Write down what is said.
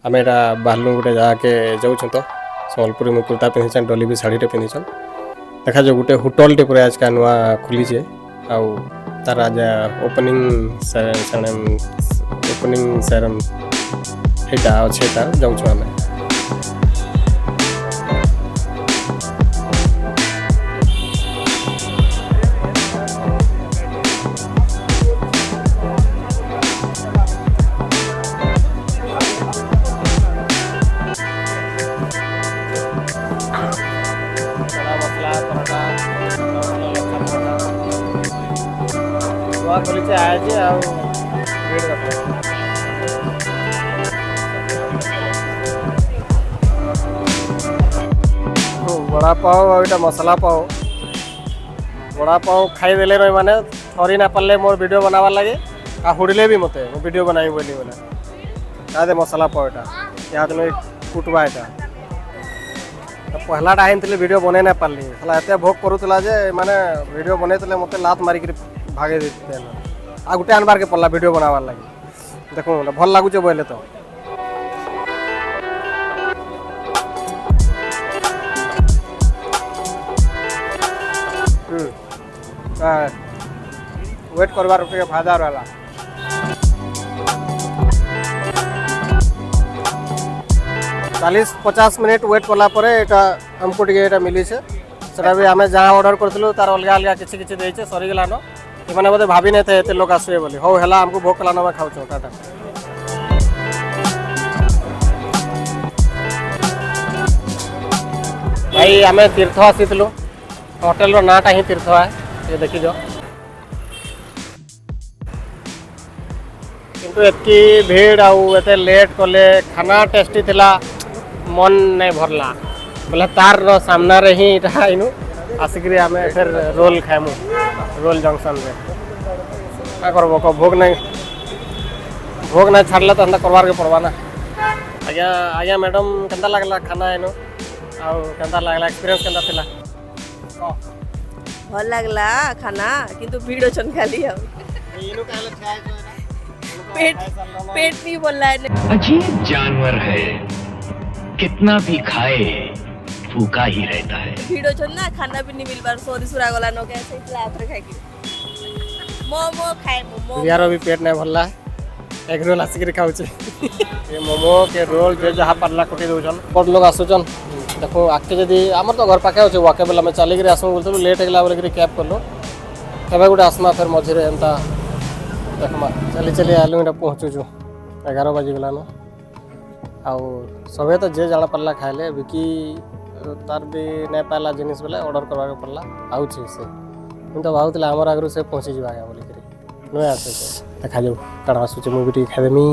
आम एटा बाहर गोटे जाके जाऊँ तो सम्बलपुरी में कुर्ता पिंधि डली भी शाढ़ी पिंधिछन देखा जो गोटे होटल पूरा आज का नुआ खुलीचे आउ तार आज ओपनिंग सेटा अच्छे तार जाऊँ आम खोली आज बड़ा पाव आटा मसला पाव बड़ा पाव खाईदे रही मैंने थरी ना पारे मोर वीडियो बनावार लगे आ हुड़ले भी मत वीडियो बनाई बोली बोले दे मसला पाव यहाँ दिन कुटवा यहाँ पहलाटा आनी वीडियो बन ना पार्ली एत भोग करूला जे माने वीडियो बनई मत लात मारिक भागे देते आ गोटे आनबार के पड़ला वीडियो बनावार लगे देखो भल लगुचे बोले तो वेट करवार फायदा रहा 40-50 मिनट वेट कलापर यहाँ आमको टे मिली से भी आम जहाँ ऑर्डर करूँ तार अलग अलग किसी किसी देचे सरीगलान ये बोधे भाभी नहीं थे एत लोग आसवे बोली हौ है आमको भोग कलान मैं खाऊ टाटा भाई आम तीर्थ आसीलु होटेल नाटा ही तीर्थ है ये देखीज किंतु एतकी भीड़ आत लेट कले खाना टेस्टी थिला मन नहीं भरला बोले तार सामना रे ही इनू आसिक आम फिर रोल खाएमु रोल जंक्शन में क्या करब को भोग नहीं छाड़ले तो करवार के पड़वा ना आज्ञा आज्ञा मैडम केंता लगला खाना इनू आंता लगला एक्सपीरियंस केंता थिला भल लगला खाना किंतु भीड़ छन खाली इनू कहले छाय पेट नहीं बोल रहा है अजीब जानवर है कितना भी खाए भूखा ही रहता है भीड़ छन ना खाना भी नहीं मिल बार सोरी सुरा गला नो कैसे इतला आतर खाई की मोमो खाए मोमो यार अभी पेट नहीं भरला एग रोल आसिक खाऊ ये मोमो के रोल जे जहाँ पार्ला कटी दौन बड़ लोग आसुचन देखो आगे जदि आमर तो घर पाखे अच्छे वाकेबल आम चलिक आसमु बोलते लेट होगा बोलिक कैब कलु केवे गोटे आसमा फिर मझे एंता देखमा चली चली आलु यहाँ पहुँचुचु 11 बजिगलान आउ सबे तो जे जाना पार्ला खाइले बिकी तार भी नहीं पाला जिनिस बोले ऑर्डर करवा पड़ला आउे से मुझे तो भावुला आमर आगु से पहुँची जा बोलिक नुए आसे देखा जाऊ कण आसूचे मुझे खादेमी